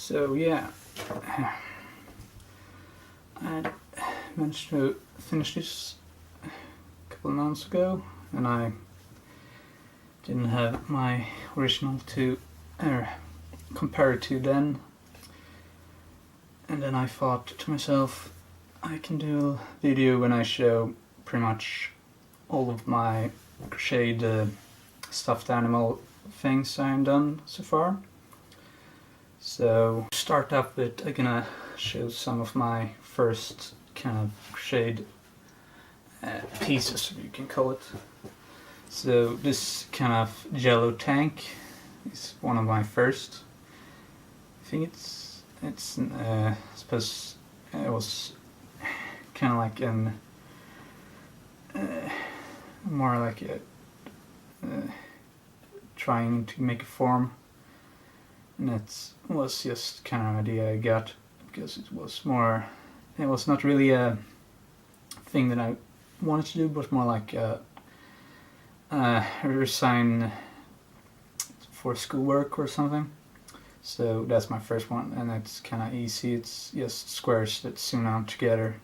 So yeah, I managed to finish this a couple of months ago, and I didn't have my original to compare it to then. And then I thought to myself, I can do a video when I show pretty much all of my crocheted stuffed animal things I've done so far. So to start up with, I'm gonna show some of my first kind of crocheted pieces, you can call it. So this kind of yellow tank is one of my first. I think it's I suppose it was kind of like an more like a trying to make a form, and it was just kind of an idea I got because it was not really a thing that I wanted to do, but more like a resign for schoolwork or something. So that's my first one, and it's kind of easy. It's just squares that sewn on together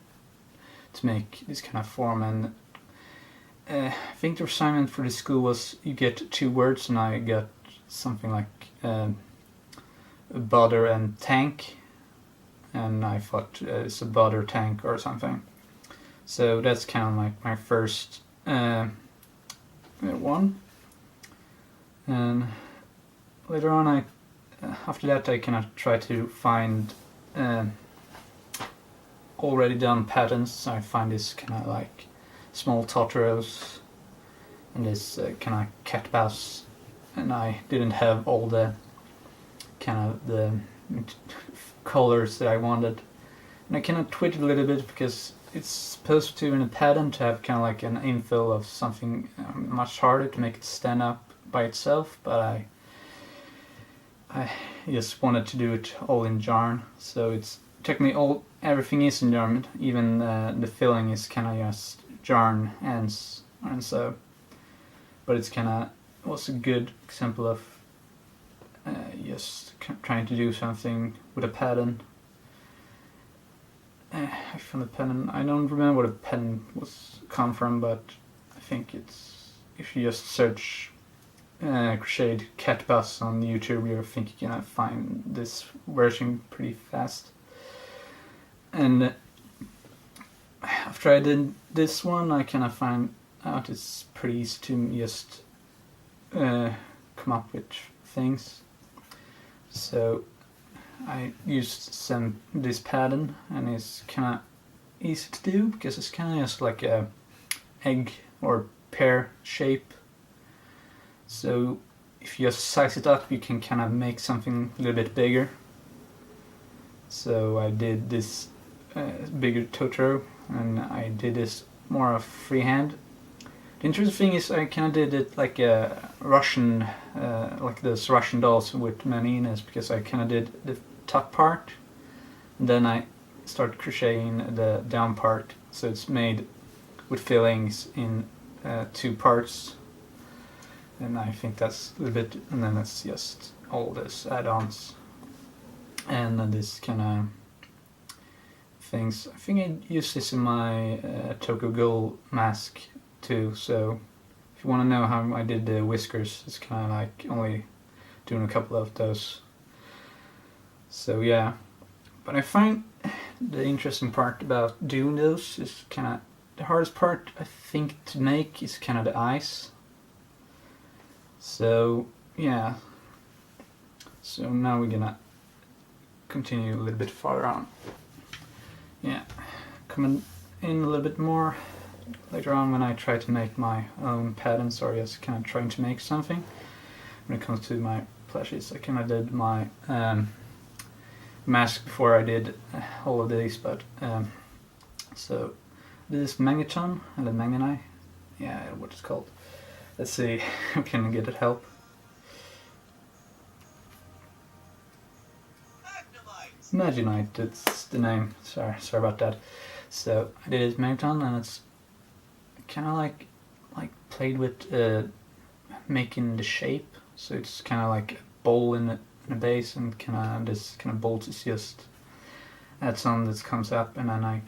to make this kind of form. And I think the assignment for the school was you get 2 words, and I got something like butter and tank, and I thought it's a butter tank or something. So that's kind of like my first one. And later on, after that I kind of try to find already done patterns. So I find this kind of like small Totoros and this kind of cat bass, and I didn't have all the kind of the colors that I wanted, and I kind of tweaked a little bit because it's supposed to, in a pattern, to have kind of like an infill of something much harder to make it stand up by itself, but I just wanted to do it all in yarn. So it's technically everything is in yarn, even the filling is kind of just yarn and so. But it's kind of was a good example of just trying to do something with a pattern. I found the pattern. I don't remember where the pattern was come from, but I think it's, if you just search crocheted cat bus on YouTube, you think you're gonna find this version pretty fast. And after I did this one, I kind of find out it's pretty easy to just come up with things. So I used this pattern, and it's kind of easy to do because it's kind of just like a egg or pear shape. So if you just size it up, you can kind of make something a little bit bigger. So I did this bigger Totoro, and I did this more of freehand. The interesting thing is I kind of did it like a Russian, like those Russian dolls with maninas, because I kind of did the top part, and then I started crocheting the down part, so it's made with fillings in 2 parts. And I think that's a little bit, and then that's just all this add-ons and then this kind of things. I think I used this in my Tokyo Ghoul mask too, so if you want to know how I did the whiskers, it's kind of like only doing a couple of those. So yeah, but I find the interesting part about doing those is kind of the hardest part, I think, to make is kind of the eyes. So yeah, so now we're gonna continue a little bit farther on. Yeah, coming in a little bit more later on when I try to make my own patterns, or just kind of trying to make something. When it comes to my plushies, I kind of did my mask before I did all of these, but so this magneton, and the magneti, yeah, what it's called. Let's see if we can get it help. Maginite, that's the name. Sorry about that. So I did it magneton, and it's kind of like played with making the shape. So it's kind of like a bowl in in the base, and this kind of bolt is just adds on that comes up, and then I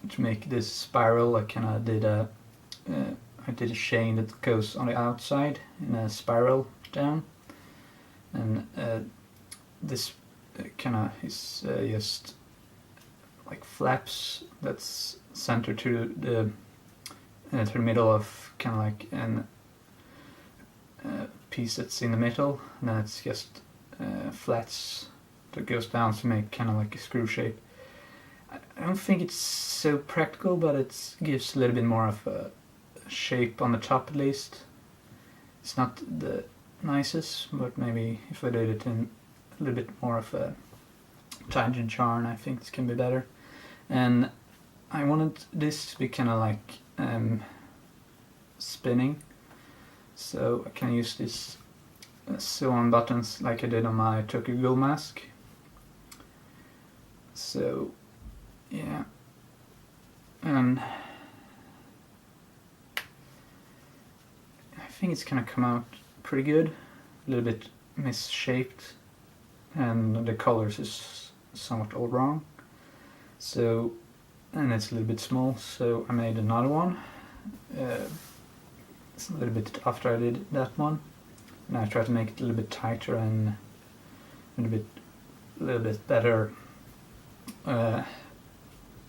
to make this spiral, I did a chain that goes on the outside in a spiral down, and this is just like flaps that's centered to the middle of like an piece that's in the middle, and then it's just flats that goes down to make like a screw shape. I don't think it's so practical, but it gives a little bit more of a shape on the top at least. It's not the nicest, but maybe if I did it in a little bit more of a tangent yarn, I think this can be better. And I wanted this to be kind of like spinning, so I can use this sew on buttons like I did on my Tokyo Ghoul mask. So yeah, and I think it's gonna come out pretty good. A little bit misshaped, and the colors is somewhat all wrong. So, and it's a little bit small, so I made another one. It's a little bit after I did that one, and I tried to make it a little bit tighter and a little bit better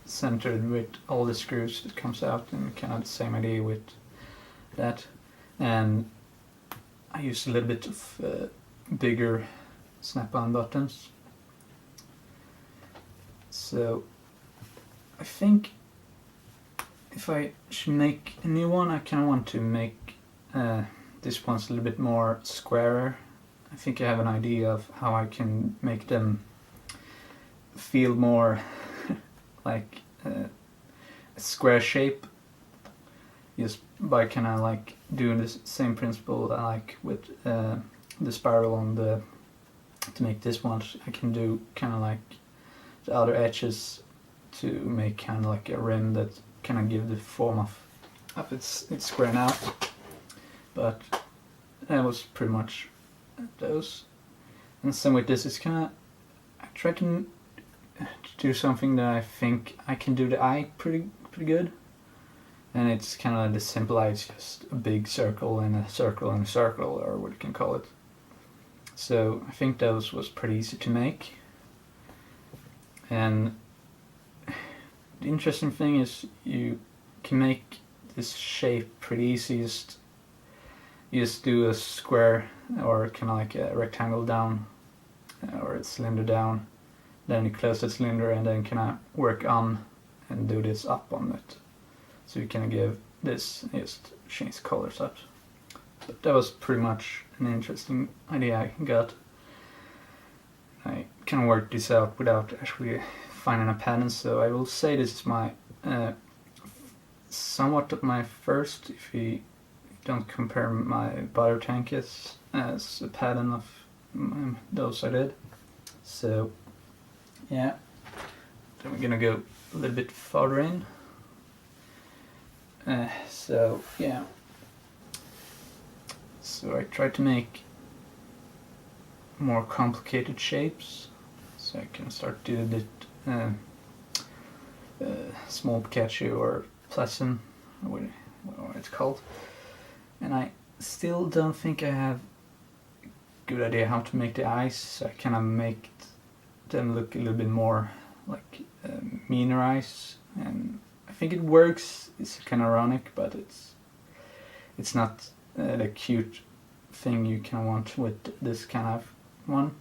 centered with all the screws that comes out, and kind of the same idea with that. And I used a little bit of bigger snap-on buttons. So I think if I should make a new one, I kind of want to make this one's a little bit more squarer. I think I have an idea of how I can make them feel more like a square shape, just by kind of like doing the same principle that I like with the spiral on the, to make this one. I can do kind of like the outer edges to make kind of like a rim that kind of give the form of it's squaring out. But that was pretty much those. And same with this, it's kind of, I try to do something that I think I can do the eye pretty good. And it's kind of like the simple eye, it's just a big circle and a circle and a circle, or what you can call it. So I think those was pretty easy to make. And the interesting thing is you can make this shape pretty easy. You just do a square or kind of like a rectangle down, or a cylinder down, then you close the cylinder and then kind of work on and do this up on it. So you can give this, just change colors up. But that was pretty much an interesting idea I got. I kind of worked this out without actually finding a pattern, so I will say this is my somewhat of my first, if you don't compare my butter tank as a pattern of those I did. So yeah, then we're gonna go a little bit farther in. So yeah, so I tried to make more complicated shapes, so I can start doing it small Pikachu or Pleasant, what it's called. And I still don't think I have a good idea how to make the eyes, so I kind of make them look a little bit more like meaner eyes, and I think it works. It's kind of ironic, but it's not the cute thing you can want with this kind of one.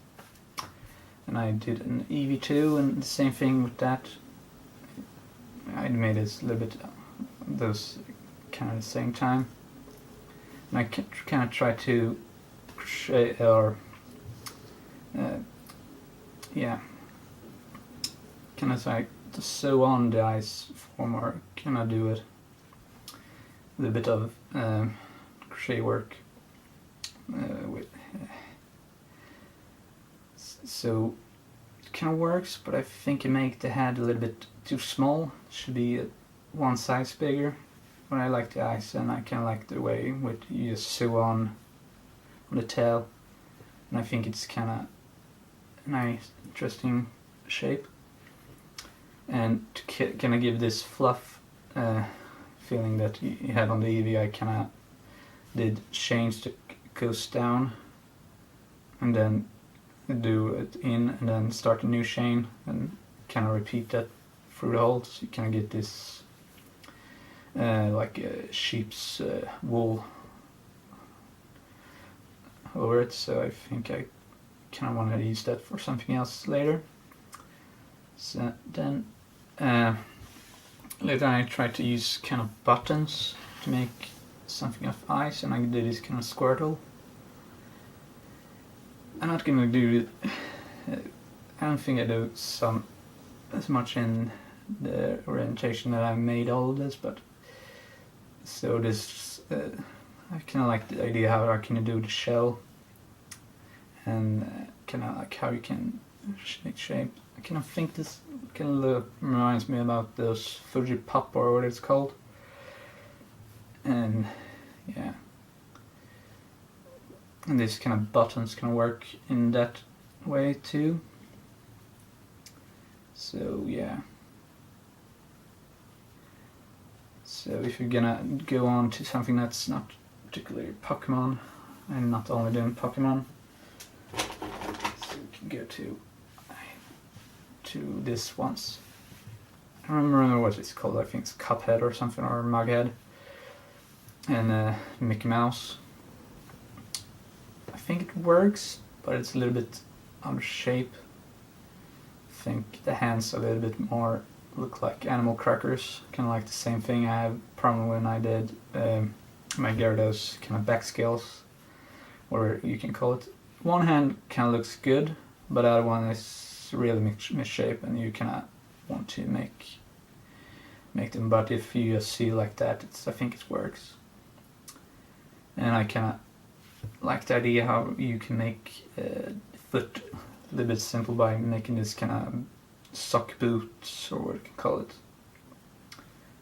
And I did an EV2, and the same thing with that. I made this a little bit those kind of the same time, and I kind of try to crochet or yeah, kind of like to sew on the eyes form, or can I do it a little bit of crochet work with so it kind of works, but I think I make the head a little bit too small. It should be one size bigger. But I like the eyes, and I kind of like the way with you just sew on the tail, and I think it's kind of nice, interesting shape. And to kind of give this fluff feeling that you had on the Eevee, I kind of did chains to coast down, and then do it in, and then start a new chain, and kind of repeat that through the hole, so you kind of get this like a sheep's wool over it. So I think I kind of want to use that for something else later. So then later I tried to use kind of buttons to make something of ice, and I did this kind of Squirtle. I'm not gonna do I don't think I do as much in the orientation that I made all of this, but so this I kind of like the idea how I can do the shell, and kind of like how you can make shape. I kind of think this kind of reminds me about those Fuji Pop, or what it's called, and yeah. And these kind of buttons can work in that way too. So yeah. So if you're gonna go on to something that's not particularly Pokemon, and not only doing Pokemon, so you can go to this once. I don't remember what it's called. I think it's Cuphead or something, or Mughead, and Mickey Mouse. I think it works, but it's a little bit out of shape. I think the hands a little bit more look like animal crackers, kind of like the same thing I have problem when I did my Gyarados kind of back scales, or you can call it. One hand kind of looks good, but the other one is really misshape, and you kind of want to make them. But if you just see like that, I think it works. And I kind of like the idea how you can make foot a little bit simple by making this kind of sock boots, or what you can call it.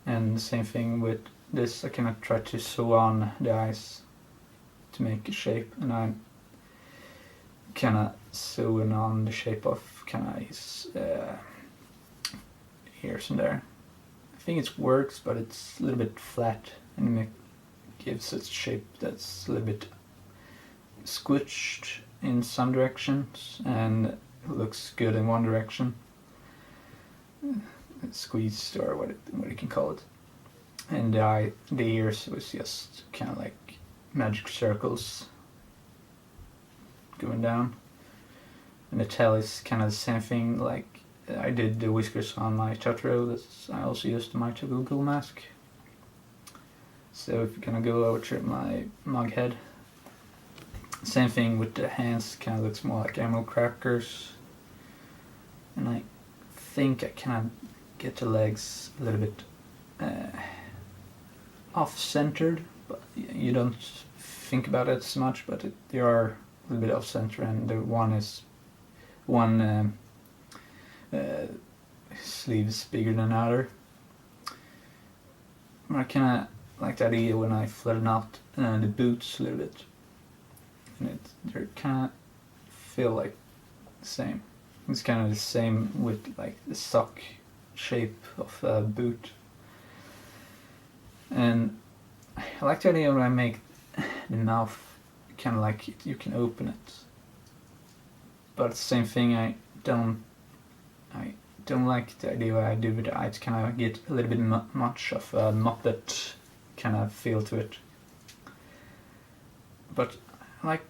And the same thing with this, I kind of try to sew on the eyes to make a shape, and I'm kind of sewing on the shape of kind of his ears in there. I think it works, but it's a little bit flat, and it gives it shape that's a little bit squished in some directions and looks good in one direction, squeezed, or what you can call it. And the ears was just kind of like magic circles going down, and the tail is kind of the same thing. Like I did the whiskers on my Totoro, that's I also used my Google mask. So if you're gonna go over to my Mughead, same thing with the hands, kind of looks more like animal crackers. And I think I kind of get the legs a little bit off-centered, but you don't think about it so much, but they are a little bit off-center, and the one sleeve is bigger than the other. But I kind of like the idea when I flatten out the boots a little bit, and they kind of feel like the same. It's kind of the same with like the sock shape of a boot. And I like the idea when I make the mouth kind of like you can open it, but the same thing I don't like the idea I do with the eyes. Kind of get a little bit much of a Muppet kind of feel to it. But I like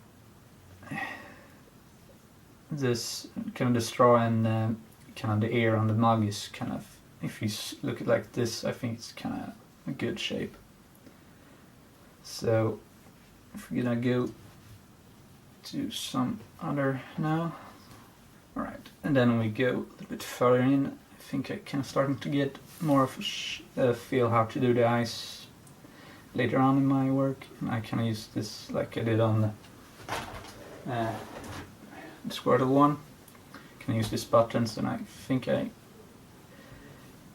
this kind of the straw, and kind of the ear on the mug is kind of, if you look at it like this, I think it's kind of a good shape. So if we're gonna go to some other now, alright, and then we go a little bit further in. I think I kind of starting to get more of a feel how to do the eyes later on in my work, and I kind of use this like I did on the Squirtle one. Can use these buttons, and I think I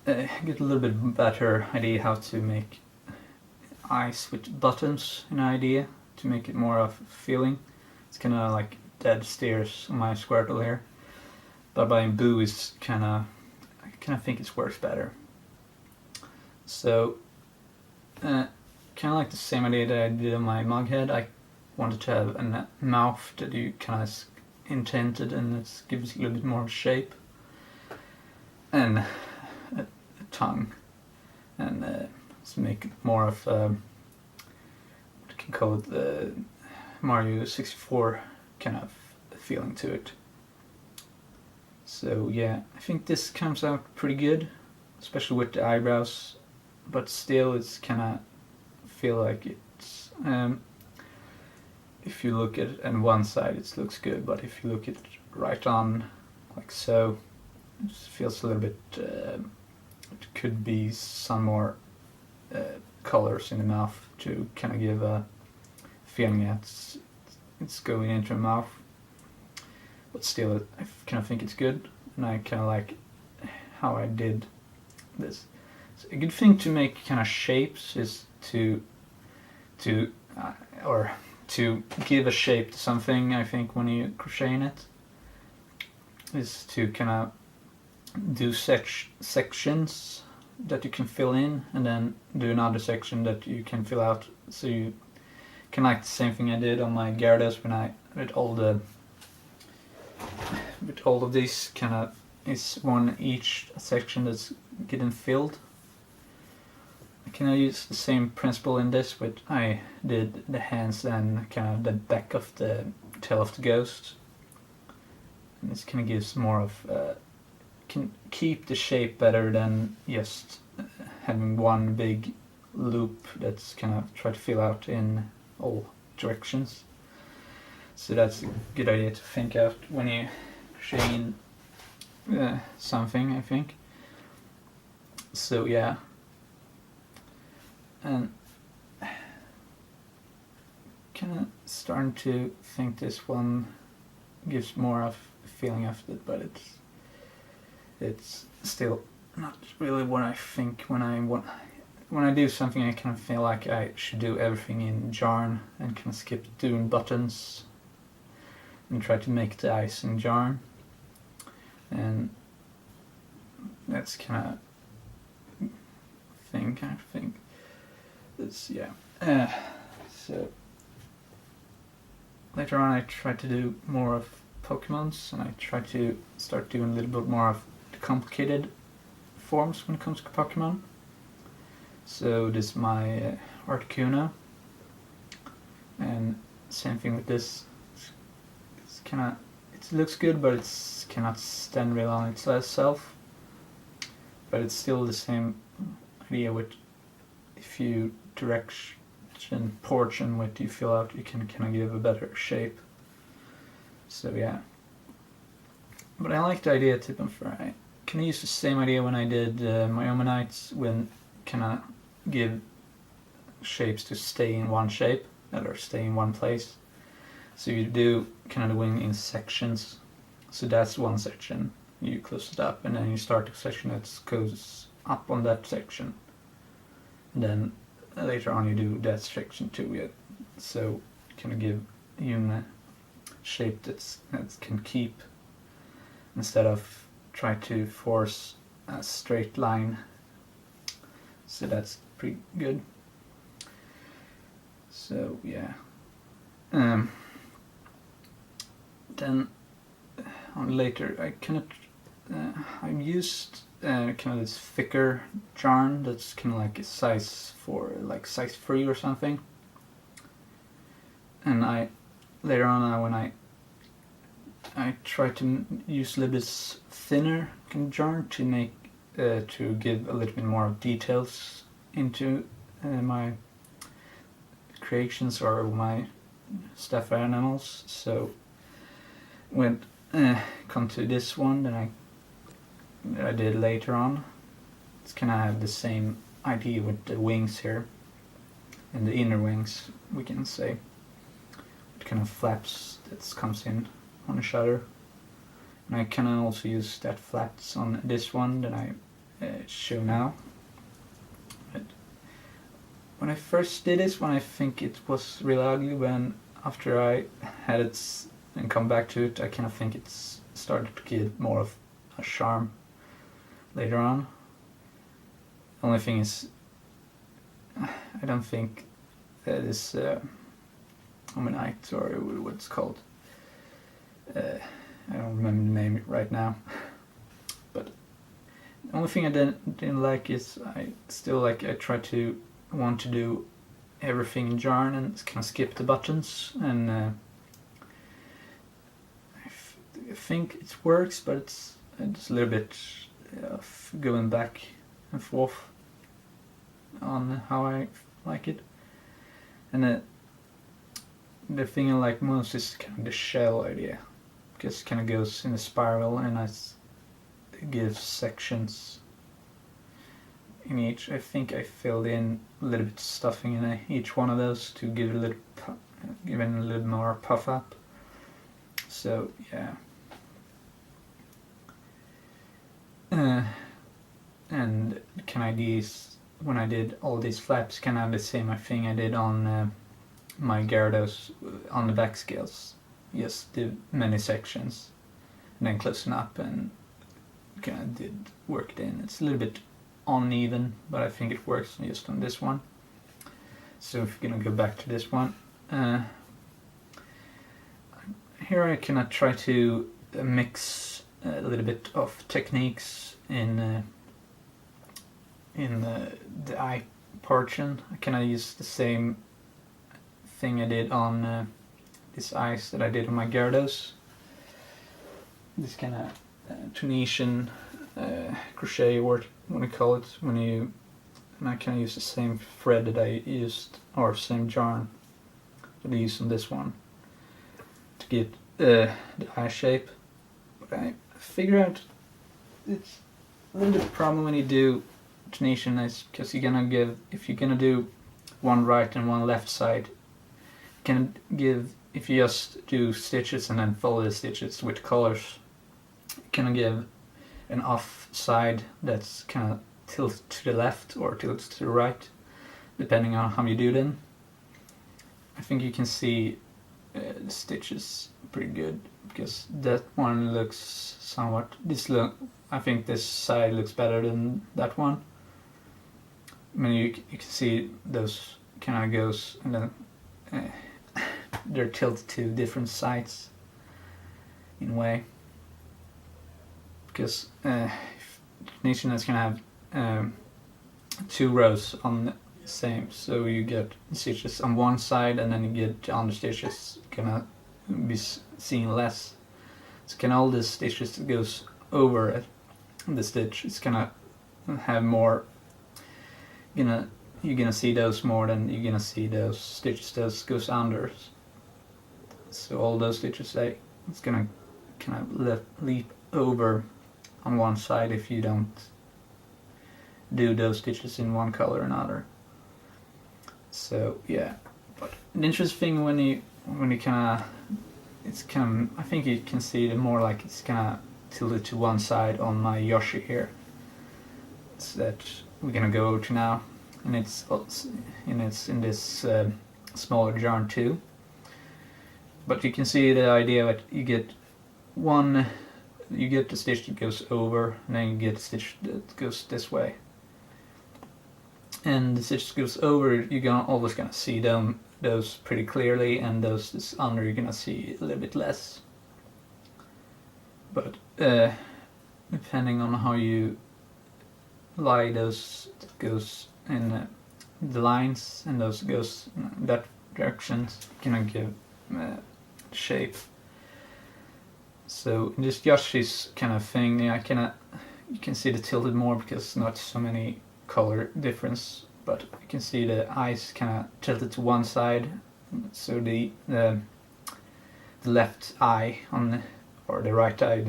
get a little bit better idea how to make eyes with buttons, an idea to make it more of a feeling. It's kind of like dead stairs on my Squirtle here. but buying Boo is I kind of think it works better. So, kind of like the same idea that I did on my mug head. I wanted to have a mouth that you kind of indented, and it gives a little bit more shape, and a tongue, and let's make it more of what you can call it, the Mario 64 kind of feeling to it. So yeah, I think this comes out pretty good, especially with the eyebrows, but still it's kind of feel like it's if you look at it on one side it looks good, but if you look at it right on like so, it feels a little bit it could be some more colors in the mouth to kind of give a feeling that it's going into the mouth, but still I kind of think it's good, and I kind of like how I did this. So a good thing to make kind of shapes is to give a shape to something. I think when you crocheting it is to kind of do sections that you can fill in, and then do another section that you can fill out. So you can, like the same thing I did on my Gyarados when I with all of these kind of is one each section that's getting filled. I can use the same principle in this, but I did the hands and kind of the back of the tail of the ghost, and this kind of gives more of can keep the shape better than just having one big loop that's kind of try to fill out in all directions. So that's a good idea to think out when you shade something, I think. So yeah, and kind of starting to think this one gives more of a feeling of it, but it's still not really what I think when I do something. I kind of feel like I should do everything in Yarn and kind of skip doing buttons and try to make the eyes in Yarn, and that's kind of thing. It's yeah. So later on I tried to do more of Pokemons, and I tried to start doing a little bit more of the complicated forms when it comes to Pokemon. So this is my Articuno, and same thing with this. It's kind of, it looks good, but it's cannot stand real on itself. But it's still the same idea with if you direction portion what you fill out, you can kind of give a better shape. So yeah. But I like the idea tip and for I can use the same idea when I did my Ommanites, when kind of give shapes to stay in one shape or stay in one place. So you do kind of the wing in sections. So that's one section. You close it up, and then you start a section that goes up on that section. And then later on you do that section too. Yeah. So kind of give you a shape that can keep, instead of try to force a straight line. So that's pretty good. So yeah. Then on later I kind of I've used kind of this thicker yarn that's kind of like a size 4, like size 3 or something. And I later on when I try to use a little bit thinner kind of yarn to make to give a little bit more of details into my creations or my stuffed animals. So when come to this one that I did later on, it's kind of have the same idea with the wings here, and the inner wings we can say. It kind of flaps that comes in on the shutter, and I can also use that flaps on this one that I show now. But when I first did this one, I think it was really ugly. When after I had it and come back to it, I kind of think it's started to get more of a charm later on. Only thing is, I don't think that is Omenite, or what it's called. I don't remember the name right now. But the only thing I didn't like is I want to do everything in yarn and kind of skip the buttons, and I think it works, but it's a little bit of going back and forth on how I like it. And the thing I like most is kind of the shell idea, because it kind of goes in a spiral and it gives sections in each. I think I filled in a little bit of stuffing in each one of those to give it a little more puff up. So yeah. And when I did all these flaps, kind of the same thing I did on my Gyarados on the back scales. Just did many sections and then closing up and kind of did work it in. It's a little bit uneven, but I think it works just on this one. So if you're gonna go back to this one, here I kind of try to mix a little bit of techniques in the eye portion. I kind of use the same thing I did on these eyes that I did on my Gyarados. This kind of Tunisian crochet, or what you call it, and I kind of use the same thread that I used, or same yarn that I used on this one to get the eye shape. But I figure out it's a little bit of a problem when you do Tunisian, is because if you're gonna do one right and one left side, if you just do stitches and then follow the stitches with colors, it can give an off side that's kind of tilted to the left or tilted to the right, depending on how you do them. I think you can see the stitches pretty good, because that one looks somewhat, I think this side looks better than that one. I mean, you can see those kind of goes, and then they're tilted to different sides in a way, because Tunisian is gonna have 2 rows on the same, so you get stitches on one side and then you get the other stitches gonna be seen less. So can all the stitches that goes over it, the stitch, it's gonna have more, you're gonna see those more than you're gonna see those stitches that goes under. So all those stitches, it's gonna kind of leap over on one side if you don't do those stitches in one color or another. So yeah, but an interesting thing when you kind of, I think you can see it more like it's kind of tilted to one side on my Yoshi here. So that we're gonna go over to now, and it's in this smaller yarn too. But you can see the idea that you get the stitch that goes over, and then you get a stitch that goes this way. And the stitch that goes over, you're always gonna see those pretty clearly, and those that's under, you're gonna see a little bit less. But depending on how you lie those that goes in the lines, and those goes in that direction, gonna give shape. So in this Yoshi's kind of thing, you can see the tilted more because not so many color difference, but you can see the eyes kind of tilted to one side, so the left eye or the right eye,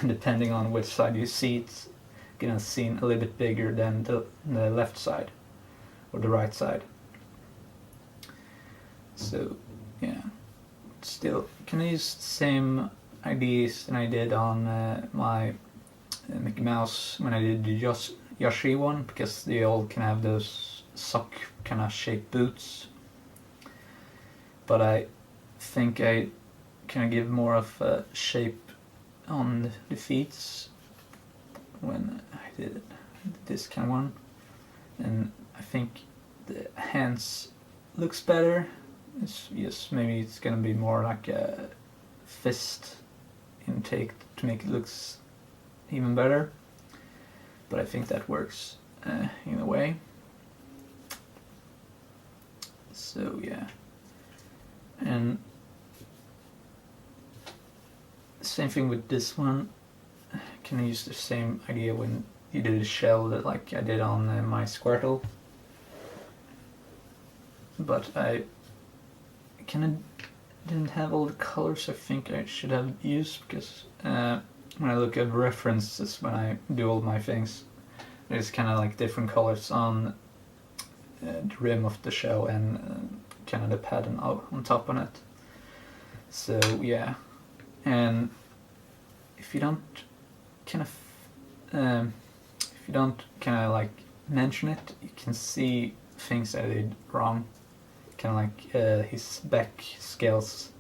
depending on which side you see, it's gonna seem a little bit bigger than the left side or the right side. So yeah, still can I use the same ideas that I did on my Mickey Mouse when I did the Yoshi one, because they all can have those sock kind of shaped boots. But I think I kind of give more of a shape on the feet when I did this kind of one, and I think the hands looks better. It's just maybe it's gonna be more like a fist intake to make it looks even better, but I think that works in a way. So yeah, and same thing with this one. Can I use the same idea when you did a shell that like I did on my Squirtle, but I kind of didn't have all the colors I think I should have used, because when I look at references when I do all my things, there's kind of like different colors on the rim of the shell and kind of the pattern on top on it. So yeah, and if you don't kind of like mention it, you can see things I did wrong. Kind of like his back scales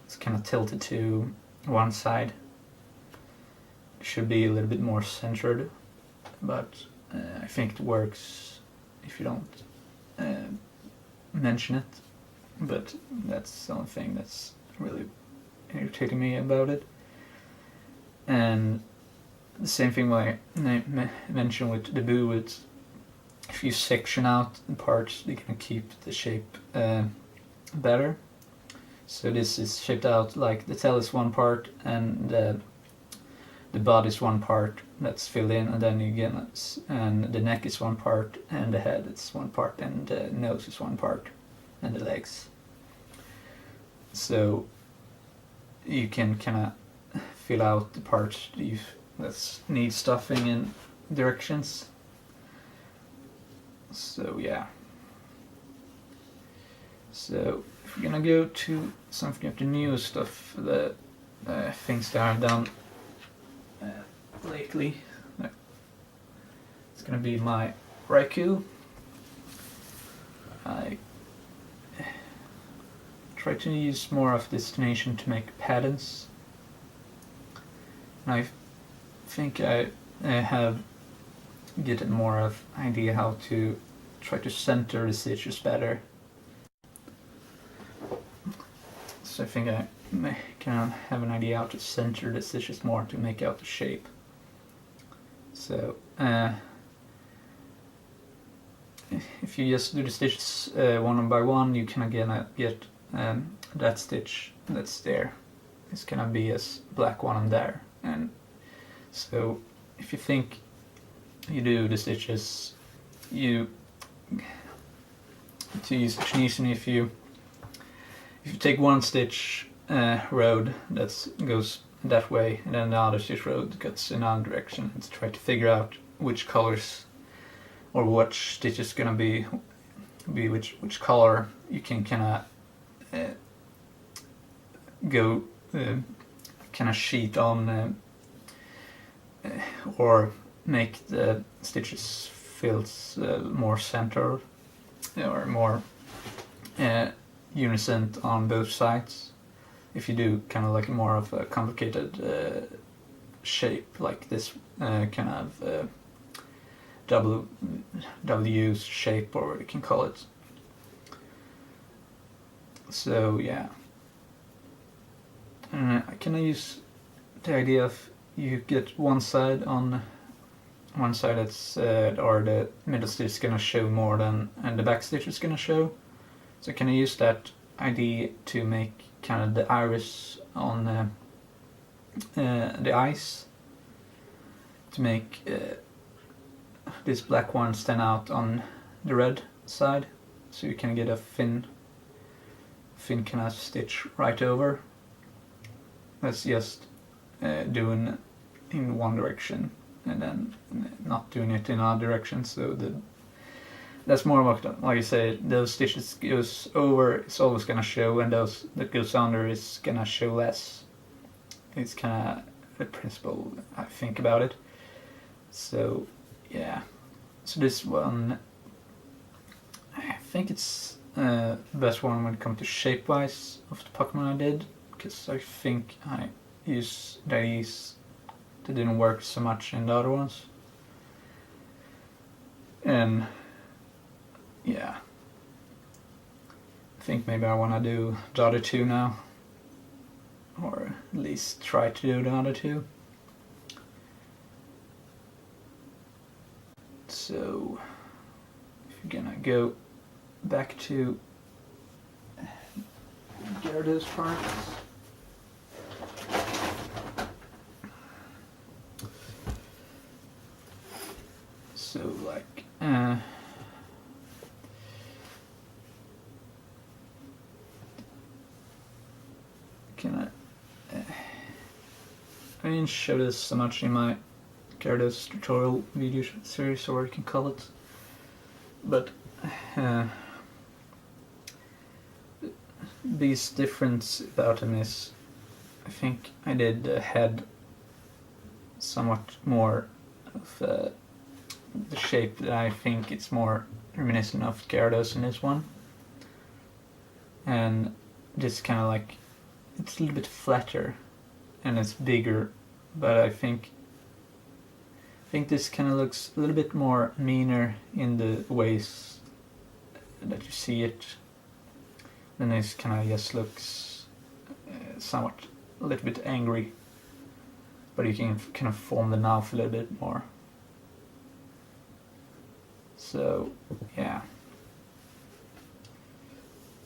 is kind of tilted to one side. It should be a little bit more centered, but I think it works if you don't mention it. But that's the only thing that's really irritating me about it. And the same thing I mentioned with the boo, it's if you section out the parts, you can keep the shape better. So this is shaped out like the tail is one part and the body is one part that's filled in, and then you get, and the neck is one part, and the head is one part, and the nose is one part, and the legs. So you can kind of fill out the parts that need stuffing in directions. So yeah. So if we're gonna go to something of the new stuff, the things that I've done lately, it's gonna be my Raikou. I try to use more of destination to make patterns. And I think I have get more of idea how to try to center the stitches better. So I think I can have an idea how to center the stitches more to make out the shape. So if you just do the stitches one by one, you can again get that stitch that's there. It's gonna be a black one on there, and so if you think you do the stitches, to use Chinese, if you take one stitch road that goes that way, and then the other stitch road goes in another direction, and to try to figure out which colors or which stitch is gonna be which color, you can kind of go kind of sheet on or make the stitches feels more centered or more unison on both sides. If you do kind of like more of a complicated shape like this kind of W shape, or what you can call it. So yeah, I can use the idea of you get one side that's or the middle stitch is gonna show more than, and the back stitch is gonna show. So can I use that idea to make kind of the iris on the eyes, to make this black one stand out on the red side, so you can get a thin kind of stitch right over. That's just doing in one direction and then not doing it in another direction. So that's more like I say, those stitches goes over, it's always gonna show, and those that goes under is gonna show less. It's kind of the principle I think about it. So yeah, so this one, I think it's the best one when it comes to shape wise of the Pokemon I did, because I think I used these that didn't work so much in the other ones. And yeah, I think maybe I want to do the other two now, or at least try to do the other two. So if you're gonna go back to Gerda's parts, so like I didn't show this so much in my Gerda's tutorial video series, or what you can call it, but this difference about him is, I think I did the head somewhat more of the shape that I think it's more reminiscent of Gyarados in this one, and just kind of like, it's a little bit flatter and it's bigger, but I think this kind of looks a little bit more meaner in the ways that you see it, and this kind of just looks somewhat a little bit angry, but you can kind of form the mouth a little bit more. So yeah,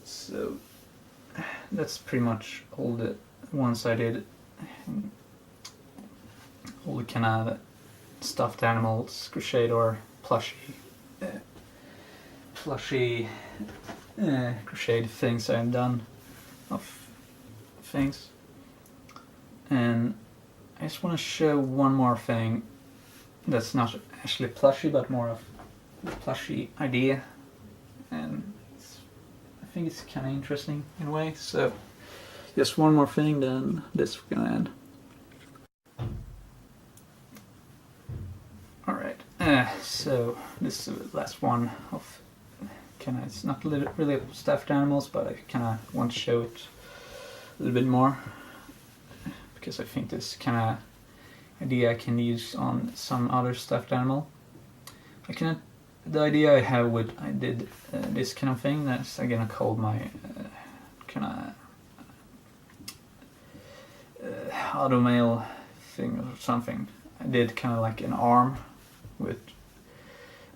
so that's pretty much all the ones I did, all the kind of stuffed animals, crocheted or plushie crocheted things I've done of things. And I just want to show one more thing that's not actually plushie, but more of the plushie idea, and I think it's kind of interesting in a way. So just one more thing, then this we're gonna end. Alright, so this is the last one of kinda, it's not really stuffed animals, but I kinda want to show it a little bit more, because I think this kinda idea I can use on some other stuffed animal. The idea I have with, I did this kind of thing, that's I'm gonna call my kinda automail thing or something. I did kind of like an arm with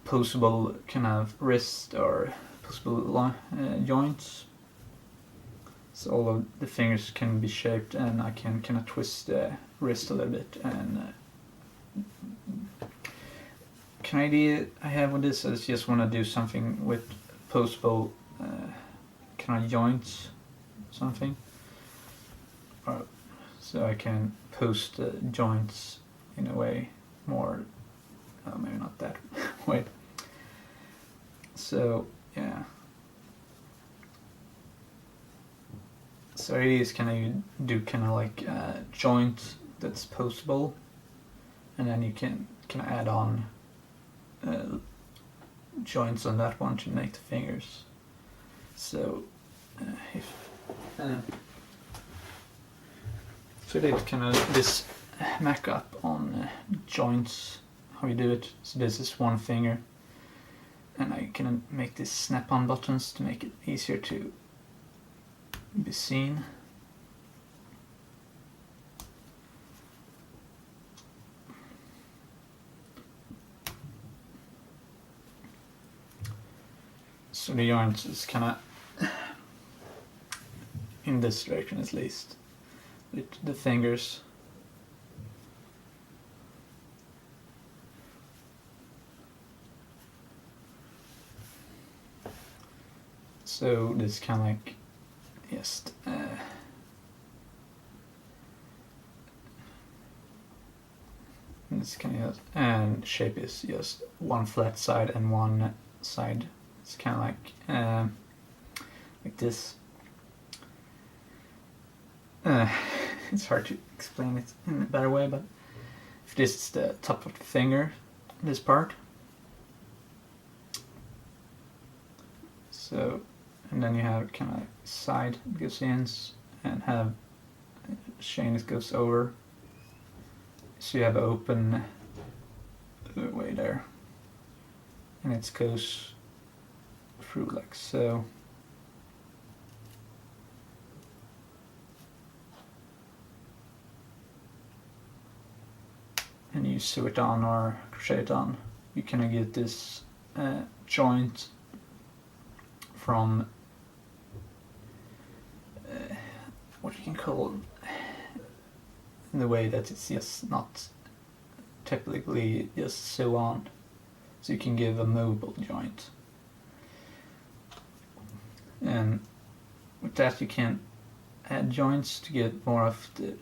posable kind of wrist or posable joints, so all of the fingers can be shaped, and I can kind of twist the wrist a little bit. And kind of idea I have with this is just want to do something with posable kind of joints, something, so I can post the joints in a way more, maybe not that way. So yeah, so it is kind of, you do kind of like a joint that's postable, and then you can kind of add on joints on that one to make the fingers. So so they kind of this mock up on joints, how you do it. So this is one finger, and I can make these snap-on buttons to make it easier to be seen. So the joint is kind of in this direction, at least, with the fingers. So this kind of like just this kind of, and shape is just one flat side and one side. It's kind of like this. It's hard to explain it in a better way, but if this is the top of the finger, this part. So, and then you have kind of side that goes in, and have chain it goes over. So you have open way there, and it goes through like so. And you sew it on or crochet it on. You can get this joint from what you can call the way that it's just not typically just sew on, so you can give a movable joint, and with that you can add joints to get more of the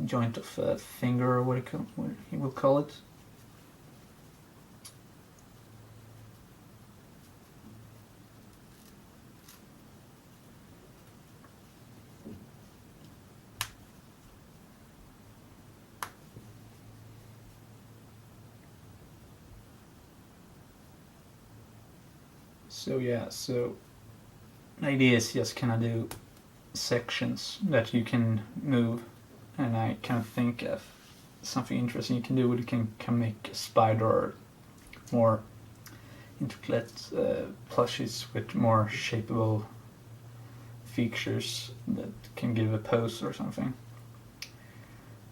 joint of a finger, or what you will call it. So yeah, so the idea is just kind of do sections that you can move, and I kind of think of something interesting you can do. You can make a spider or more intricate plushies with more shapeable features that can give a pose or something.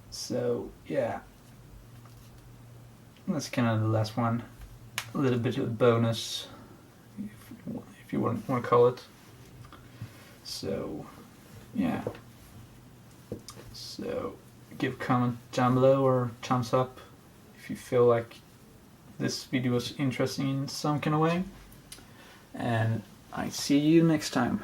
So yeah, that's kind of the last one. A little bit of a bonus, if you want to call it. So yeah, so give a comment down below or thumbs up if you feel like this video was interesting in some kind of way, and I see you next time.